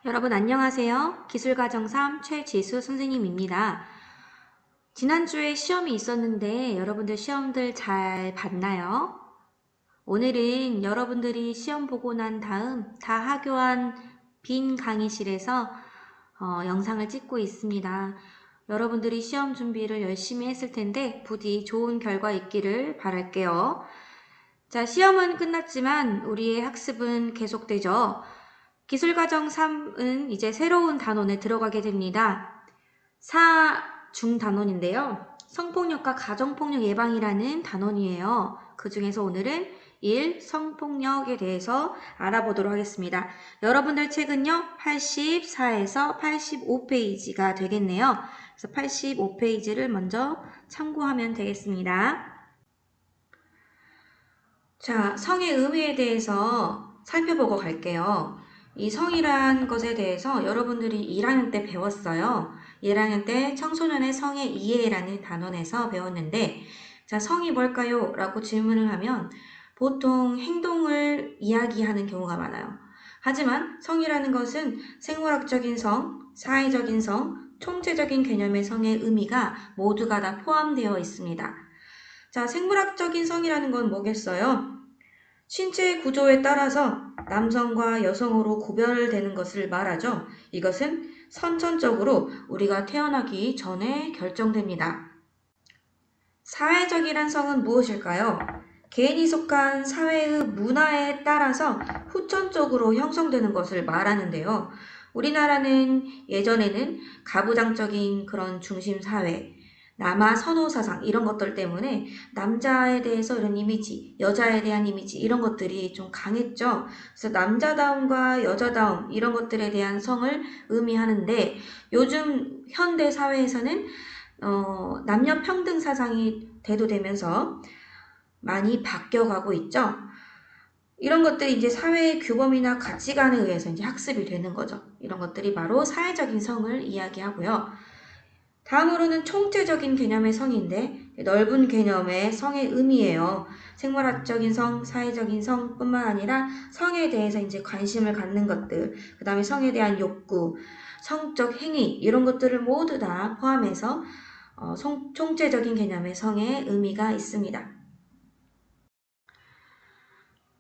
여러분 안녕하세요. 기술과정 3 최지수 선생님입니다. 지난주에 시험이 있었는데 여러분들 시험들 잘 봤나요? 오늘은 여러분들이 시험 보고 난 다음 다 하교한 빈 강의실에서 영상을 찍고 있습니다. 여러분들이 시험 준비를 열심히 했을 텐데 부디 좋은 결과 있기를 바랄게요. 자, 시험은 끝났지만 우리의 학습은 계속되죠. 기술과정 3은 이제 새로운 단원에 들어가게 됩니다. 4중 단원인데요. 성폭력과 가정폭력 예방이라는 단원이에요. 그 중에서 오늘은 1. 성폭력에 대해서 알아보도록 하겠습니다. 여러분들 책은요, 84에서 85페이지가 되겠네요. 그래서 85페이지를 먼저 참고하면 되겠습니다. 자, 성의 의미에 대해서 살펴보고 갈게요. 이 성이란 것에 대해서 여러분들이 1학년 때 배웠어요. 1학년 때 청소년의 성의 이해라는 단원에서 배웠는데, 자, 성이 뭘까요? 라고 질문을 하면 보통 행동을 이야기하는 경우가 많아요. 하지만 성이라는 것은 생물학적인 성, 사회적인 성, 총체적인 개념의 성의 의미가 모두가 다 포함되어 있습니다. 자, 생물학적인 성이라는 건 뭐겠어요? 신체 구조에 따라서 남성과 여성으로 구별되는 것을 말하죠. 이것은 선천적으로 우리가 태어나기 전에 결정됩니다. 사회적이란 성은 무엇일까요? 개인이 속한 사회의 문화에 따라서 후천적으로 형성되는 것을 말하는데요. 우리나라는 예전에는 가부장적인 그런 중심 사회, 남아 선호 사상 이런 것들 때문에 남자에 대해서 이런 이미지, 여자에 대한 이미지 이런 것들이 좀 강했죠. 그래서 남자다움과 여자다움 이런 것들에 대한 성을 의미하는데 요즘 현대 사회에서는 남녀 평등 사상이 대두되면서 많이 바뀌어가고 있죠. 이런 것들이 이제 사회의 규범이나 가치관에 의해서 이제 학습이 되는 거죠. 이런 것들이 바로 사회적인 성을 이야기하고요. 다음으로는 총체적인 개념의 성인데 넓은 개념의 성의 의미예요. 생물학적인 성, 사회적인 성뿐만 아니라 성에 대해서 이제 관심을 갖는 것들, 그 다음에 성에 대한 욕구, 성적 행위 이런 것들을 모두 다 포함해서 총체적인 개념의 성의 의미가 있습니다.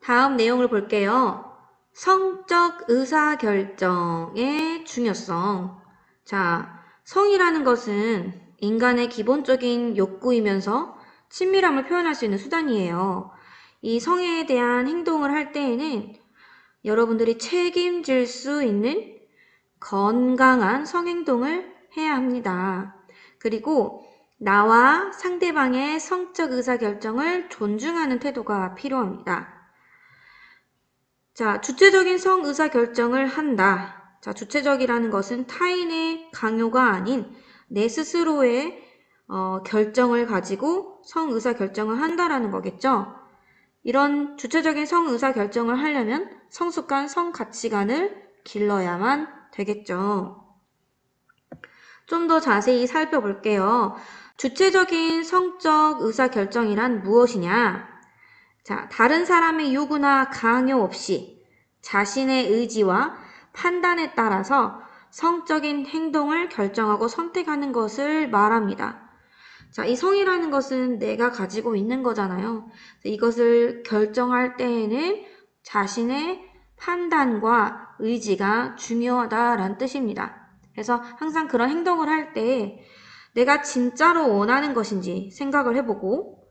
다음 내용을 볼게요. 성적 의사결정의 중요성. 자, 성이라는 것은 인간의 기본적인 욕구이면서 친밀함을 표현할 수 있는 수단이에요. 이 성에 대한 행동을 할 때에는 여러분들이 책임질 수 있는 건강한 성행동을 해야 합니다. 그리고 나와 상대방의 성적 의사결정을 존중하는 태도가 필요합니다. 자, 주체적인 성 의사결정을 한다. 자, 주체적이라는 것은 타인의 강요가 아닌 내 스스로의 결정을 가지고 성 의사결정을 한다라는 거겠죠. 이런 주체적인 성 의사결정을 하려면 성숙한 성 가치관을 길러야만 되겠죠. 좀 더 자세히 살펴볼게요. 주체적인 성적 의사결정이란 무엇이냐? 자, 다른 사람의 요구나 강요 없이 자신의 의지와 판단에 따라서 성적인 행동을 결정하고 선택하는 것을 말합니다. 자, 이 성이라는 것은 내가 가지고 있는 거잖아요. 이것을 결정할 때에는 자신의 판단과 의지가 중요하다라는 뜻입니다. 그래서 항상 그런 행동을 할 때 내가 진짜로 원하는 것인지 생각을 해보고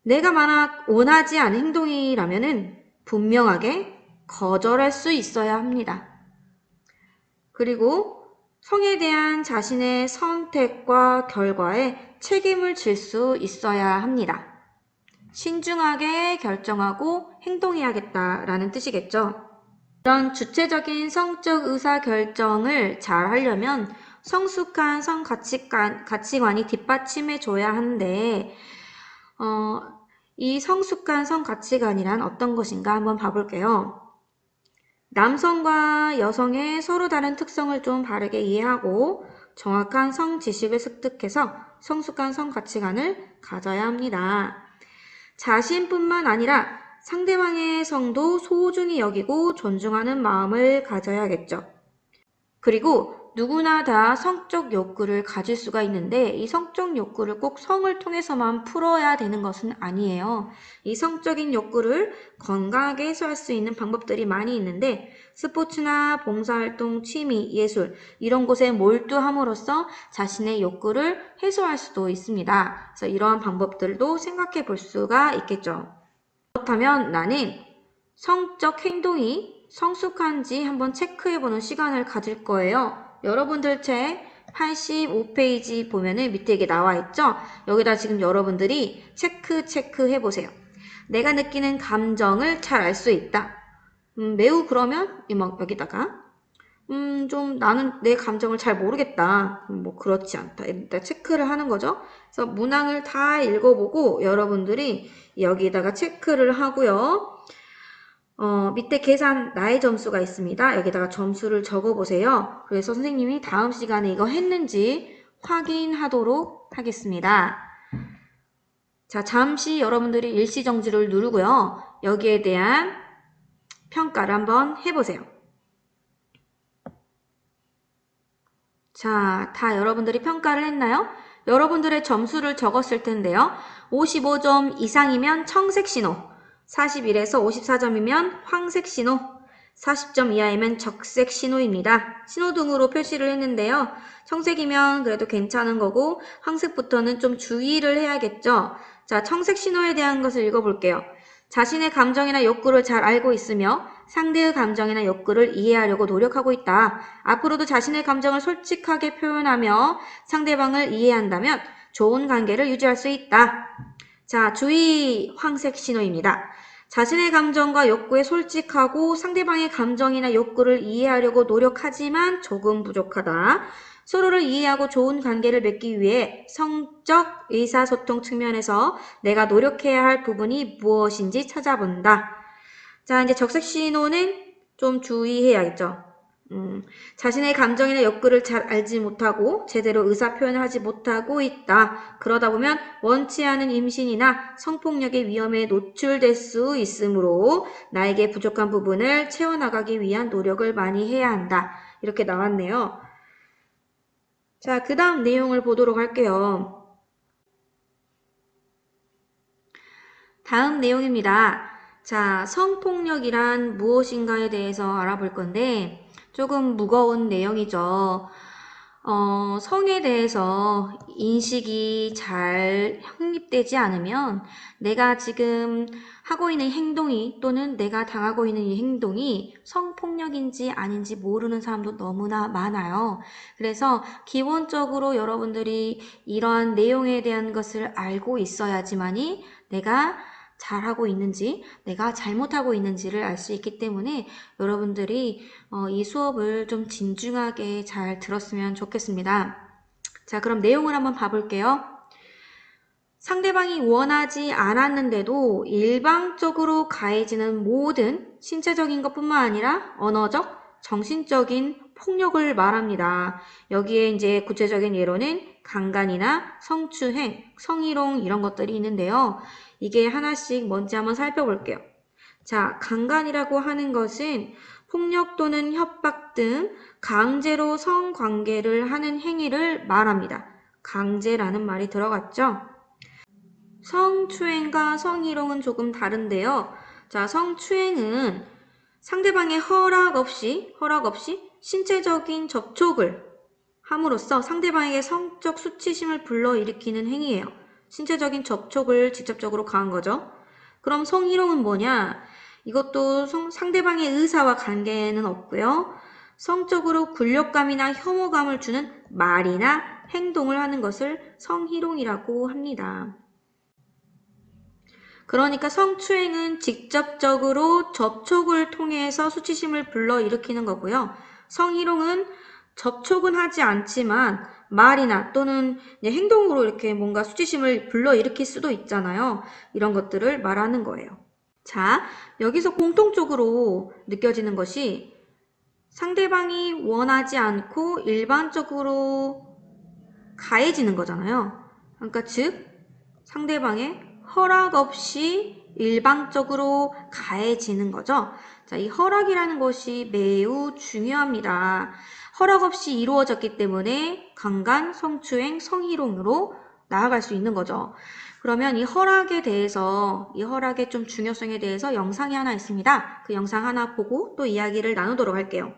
내가 만약 원하지 않은 행동이라면은 분명하게 거절할 수 있어야 합니다. 그리고 성에 대한 자신의 선택과 결과에 책임을 질 수 있어야 합니다. 신중하게 결정하고 행동해야겠다라는 뜻이겠죠. 이런 주체적인 성적 의사결정을 잘 하려면 성숙한 성 가치관이 뒷받침해줘야 하는데 이 성숙한 성 가치관이란 어떤 것인가 한번 봐볼게요. 남성과 여성의 서로 다른 특성을 좀 바르게 이해하고 정확한 성 지식을 습득해서 성숙한 성 가치관을 가져야 합니다. 자신뿐만 아니라 상대방의 성도 소중히 여기고 존중하는 마음을 가져야겠죠. 그리고 누구나 다 성적 욕구를 가질 수가 있는데 이 성적 욕구를 꼭 성을 통해서만 풀어야 되는 것은 아니에요. 이 성적인 욕구를 건강하게 해소할 수 있는 방법들이 많이 있는데 스포츠나 봉사활동, 취미, 예술 이런 곳에 몰두함으로써 자신의 욕구를 해소할 수도 있습니다. 그래서 이러한 방법들도 생각해 볼 수가 있겠죠. 그렇다면 나는 성적 행동이 성숙한지 한번 체크해보는 시간을 가질 거예요. 여러분들 책 85페이지 보면은 밑에 이게 나와 있죠? 여기다 지금 여러분들이 체크 해보세요. 내가 느끼는 감정을 잘 알 수 있다. 매우 그러면 여기다가 좀 나는 내 감정을 잘 모르겠다. 뭐 그렇지 않다. 일단 체크를 하는 거죠. 그래서 문항을 다 읽어보고 여러분들이 여기다가 체크를 하고요. 밑에 계산 나의 점수가 있습니다. 여기다가 점수를 적어보세요. 그래서 선생님이 다음 시간에 이거 했는지 확인하도록 하겠습니다. 자, 잠시 여러분들이 일시정지를 누르고요. 여기에 대한 평가를 한번 해보세요. 자, 다 여러분들이 평가를 했나요? 여러분들의 점수를 적었을 텐데요. 55점 이상이면 청색 신호, 41에서 54점이면 황색 신호, 40점 이하이면 적색 신호입니다. 신호등으로 표시를 했는데요. 청색이면 그래도 괜찮은 거고 황색부터는 좀 주의를 해야겠죠. 자, 청색 신호에 대한 것을 읽어볼게요. 자신의 감정이나 욕구를 잘 알고 있으며 상대의 감정이나 욕구를 이해하려고 노력하고 있다. 앞으로도 자신의 감정을 솔직하게 표현하며 상대방을 이해한다면 좋은 관계를 유지할 수 있다. 자, 주의 황색 신호입니다. 자신의 감정과 욕구에 솔직하고 상대방의 감정이나 욕구를 이해하려고 노력하지만 조금 부족하다. 서로를 이해하고 좋은 관계를 맺기 위해 성적 의사소통 측면에서 내가 노력해야 할 부분이 무엇인지 찾아본다. 자, 이제 적색 신호는 좀 주의해야겠죠. 자신의 감정이나 욕구를 잘 알지 못하고 제대로 의사 표현을 하지 못하고 있다. 그러다 보면 원치 않은 임신이나 성폭력의 위험에 노출될 수 있으므로 나에게 부족한 부분을 채워나가기 위한 노력을 많이 해야 한다. 이렇게 나왔네요. 자, 그 다음 내용을 보도록 할게요. 다음 내용입니다. 자, 성폭력이란 무엇인가에 대해서 알아볼 건데 조금 무거운 내용이죠. 성에 대해서 인식이 잘 확립되지 않으면 내가 지금 하고 있는 행동이 또는 내가 당하고 있는 이 행동이 성폭력인지 아닌지 모르는 사람도 너무나 많아요. 그래서 기본적으로 여러분들이 이러한 내용에 대한 것을 알고 있어야지만이 내가 잘하고 있는지 내가 잘못하고 있는지를 알 수 있기 때문에 여러분들이 이 수업을 좀 진중하게 잘 들었으면 좋겠습니다. 자, 그럼 내용을 한번 봐볼게요. 상대방이 원하지 않았는데도 일방적으로 가해지는 모든 신체적인 것뿐만 아니라 언어적, 정신적인 폭력을 말합니다. 여기에 이제 구체적인 예로는 강간이나 성추행, 성희롱 이런 것들이 있는데요. 이게 하나씩 뭔지 한번 살펴볼게요. 자, 강간이라고 하는 것은 폭력 또는 협박 등 강제로 성관계를 하는 행위를 말합니다. 강제라는 말이 들어갔죠? 성추행과 성희롱은 조금 다른데요. 자, 성추행은 상대방의 허락 없이 신체적인 접촉을 함으로써 상대방에게 성적 수치심을 불러일으키는 행위예요. 신체적인 접촉을 직접적으로 가한 거죠. 그럼 성희롱은 뭐냐? 이것도 상대방의 의사와 관계는 없고요. 성적으로 굴욕감이나 혐오감을 주는 말이나 행동을 하는 것을 성희롱이라고 합니다. 그러니까 성추행은 직접적으로 접촉을 통해서 수치심을 불러일으키는 거고요. 성희롱은 접촉은 하지 않지만 말이나 또는 행동으로 이렇게 뭔가 수치심을 불러일으킬 수도 있잖아요. 이런 것들을 말하는 거예요. 자, 여기서 공통적으로 느껴지는 것이 상대방이 원하지 않고 일반적으로 가해지는 거잖아요. 그러니까 즉 상대방의 허락 없이 일방적으로 가해지는 거죠. 자, 이 허락이라는 것이 매우 중요합니다. 허락 없이 이루어졌기 때문에 강간, 성추행, 성희롱으로 나아갈 수 있는 거죠. 그러면 이 허락에 대해서, 이 허락의 좀 중요성에 대해서 영상이 하나 있습니다. 그 영상 하나 보고 또 이야기를 나누도록 할게요.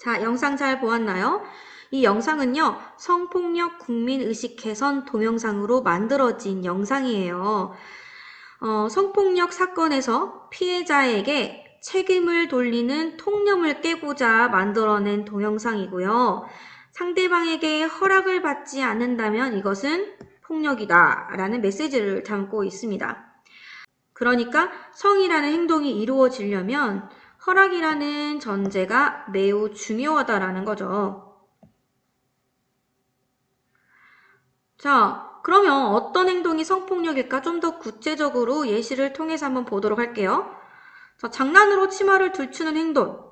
자, 영상 잘 보았나요? 이 영상은요, 성폭력 국민의식 개선 동영상으로 만들어진 영상이에요. 성폭력 사건에서 피해자에게 책임을 돌리는 통념을 깨고자 만들어낸 동영상이고요. 상대방에게 허락을 받지 않는다면 이것은 폭력이다 라는 메시지를 담고 있습니다. 그러니까 성이라는 행동이 이루어지려면 허락이라는 전제가 매우 중요하다라는 거죠. 자, 그러면 어떤 행동이 성폭력일까? 좀 더 구체적으로 예시를 통해서 한번 보도록 할게요. 자, 장난으로 치마를 들추는 행동.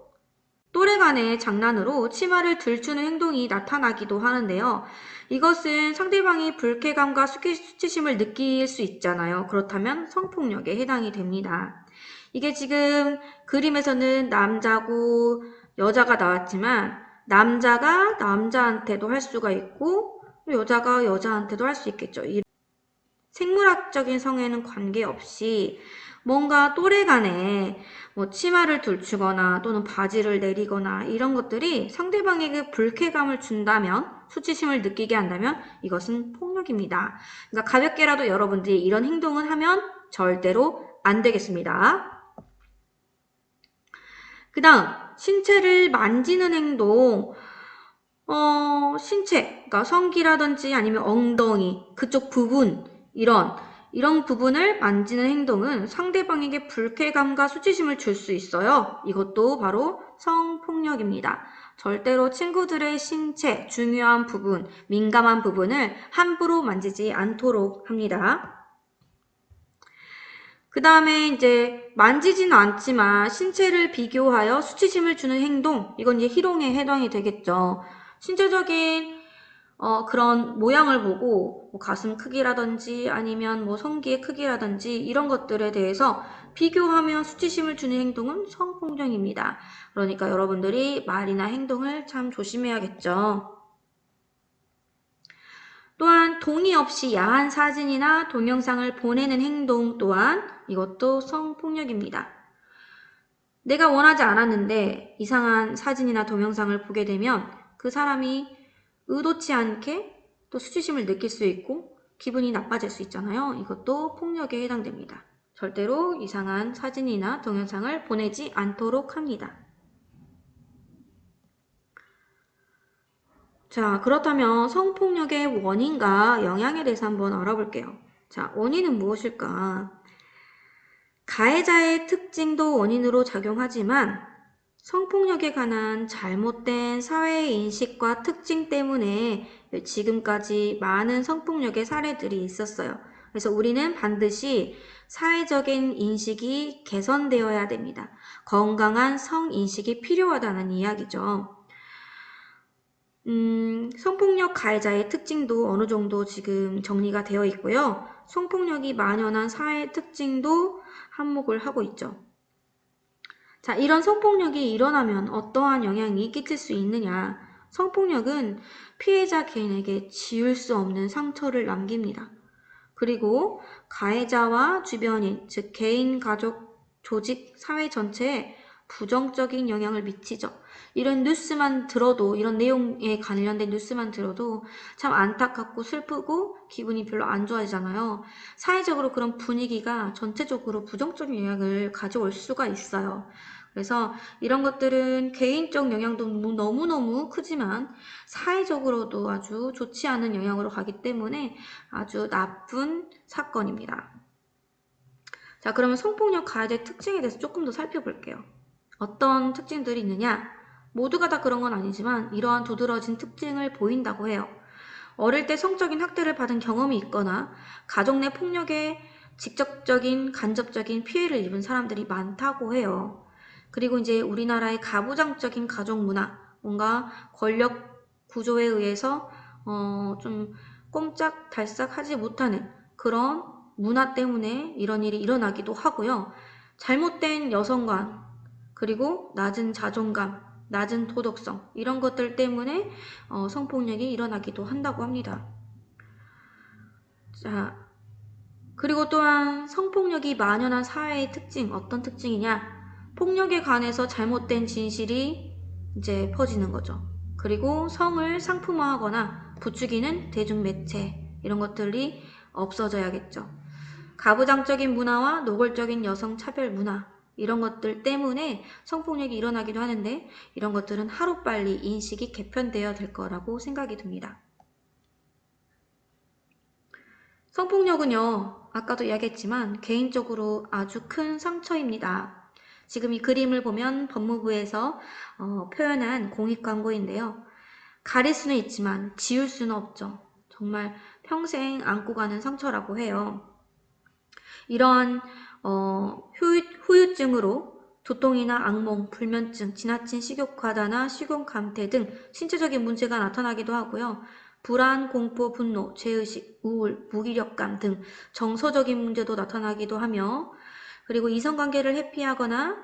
또래 간의 장난으로 치마를 들추는 행동이 나타나기도 하는데요. 이것은 상대방이 불쾌감과 수치심을 느낄 수 있잖아요. 그렇다면 성폭력에 해당이 됩니다. 이게 지금 그림에서는 남자고 여자가 나왔지만 남자가 남자한테도 할 수가 있고 여자가 여자한테도 할 수 있겠죠. 생물학적인 성에는 관계없이 뭔가 또래 간에 뭐 치마를 들추거나 또는 바지를 내리거나 이런 것들이 상대방에게 불쾌감을 준다면, 수치심을 느끼게 한다면 이것은 폭력입니다. 그러니까 가볍게라도 여러분들이 이런 행동을 하면 절대로 안 되겠습니다. 그 다음 신체를 만지는 행동. 신체, 그러니까 성기라든지 아니면 엉덩이, 그쪽 부분, 이런 부분을 만지는 행동은 상대방에게 불쾌감과 수치심을 줄 수 있어요. 이것도 바로 성폭력입니다. 절대로 친구들의 신체, 중요한 부분, 민감한 부분을 함부로 만지지 않도록 합니다. 그 다음에 이제 만지지는 않지만 신체를 비교하여 수치심을 주는 행동, 이건 이제 희롱에 해당이 되겠죠. 신체적인 그런 모양을 보고 뭐 가슴 크기라든지 아니면 뭐 성기의 크기라든지 이런 것들에 대해서 비교하며 수치심을 주는 행동은 성폭력입니다. 그러니까 여러분들이 말이나 행동을 참 조심해야겠죠. 또한 동의 없이 야한 사진이나 동영상을 보내는 행동 또한 이것도 성폭력입니다. 내가 원하지 않았는데 이상한 사진이나 동영상을 보게 되면 그 사람이 의도치 않게 또 수치심을 느낄 수 있고 기분이 나빠질 수 있잖아요. 이것도 폭력에 해당됩니다. 절대로 이상한 사진이나 동영상을 보내지 않도록 합니다. 자, 그렇다면 성폭력의 원인과 영향에 대해서 한번 알아볼게요. 자, 원인은 무엇일까? 가해자의 특징도 원인으로 작용하지만 성폭력에 관한 잘못된 사회의 인식과 특징 때문에 지금까지 많은 성폭력의 사례들이 있었어요. 그래서 우리는 반드시 사회적인 인식이 개선되어야 됩니다. 건강한 성인식이 필요하다는 이야기죠. 성폭력 가해자의 특징도 어느 정도 지금 정리가 되어 있고요. 성폭력이 만연한 사회의 특징도 한몫을 하고 있죠. 자, 이런 성폭력이 일어나면 어떠한 영향이 끼칠 수 있느냐? 성폭력은 피해자 개인에게 지울 수 없는 상처를 남깁니다. 그리고 가해자와 주변인, 즉 개인, 가족, 조직, 사회 전체에 부정적인 영향을 미치죠. 이런 뉴스만 들어도, 이런 내용에 관련된 뉴스만 들어도 참 안타깝고 슬프고 기분이 별로 안 좋아지잖아요. 사회적으로 그런 분위기가 전체적으로 부정적인 영향을 가져올 수가 있어요. 그래서 이런 것들은 개인적 영향도 너무너무 크지만 사회적으로도 아주 좋지 않은 영향으로 가기 때문에 아주 나쁜 사건입니다. 자, 그러면 성폭력 가해자의 특징에 대해서 조금 더 살펴볼게요. 어떤 특징들이 있느냐? 모두가 다 그런 건 아니지만 이러한 두드러진 특징을 보인다고 해요. 어릴 때 성적인 학대를 받은 경험이 있거나 가족 내 폭력에 직접적인, 간접적인 피해를 입은 사람들이 많다고 해요. 그리고 이제 우리나라의 가부장적인 가족 문화, 뭔가 권력 구조에 의해서 좀 꼼짝달싹 하지 못하는 그런 문화 때문에 이런 일이 일어나기도 하고요. 잘못된 여성관, 그리고 낮은 자존감, 낮은 도덕성 이런 것들 때문에 성폭력이 일어나기도 한다고 합니다. 자, 그리고 또한 성폭력이 만연한 사회의 특징, 어떤 특징이냐? 폭력에 관해서 잘못된 진실이 이제 퍼지는 거죠. 그리고 성을 상품화하거나 부추기는 대중매체 이런 것들이 없어져야겠죠. 가부장적인 문화와 노골적인 여성 차별 문화 이런 것들 때문에 성폭력이 일어나기도 하는데 이런 것들은 하루빨리 인식이 개편되어야 될 거라고 생각이 듭니다. 성폭력은요, 아까도 이야기했지만 개인적으로 아주 큰 상처입니다. 지금 이 그림을 보면 법무부에서 표현한 공익광고인데요. 가릴 수는 있지만 지울 수는 없죠. 정말 평생 안고 가는 상처라고 해요. 이러한 후유증으로 두통이나 악몽, 불면증, 지나친 식욕과다나 식욕감퇴 등 신체적인 문제가 나타나기도 하고요. 불안, 공포, 분노, 죄의식, 우울, 무기력감 등 정서적인 문제도 나타나기도 하며 그리고 이성관계를 회피하거나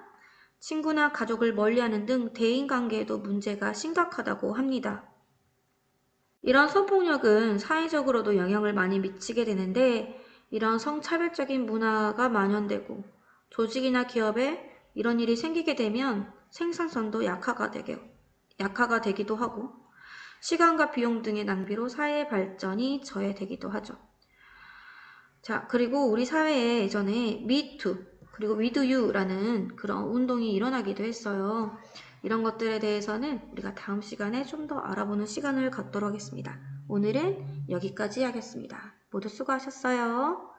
친구나 가족을 멀리하는 등 대인관계에도 문제가 심각하다고 합니다. 이런 성폭력은 사회적으로도 영향을 많이 미치게 되는데 이런 성차별적인 문화가 만연되고 조직이나 기업에 이런 일이 생기게 되면 생산성도 약화가 되기도 하고 시간과 비용 등의 낭비로 사회 발전이 저해되기도 하죠. 자, 그리고 우리 사회에 예전에 미투 그리고 위드유라는 그런 운동이 일어나기도 했어요. 이런 것들에 대해서는 우리가 다음 시간에 좀 더 알아보는 시간을 갖도록 하겠습니다. 오늘은 여기까지 하겠습니다. 모두 수고하셨어요.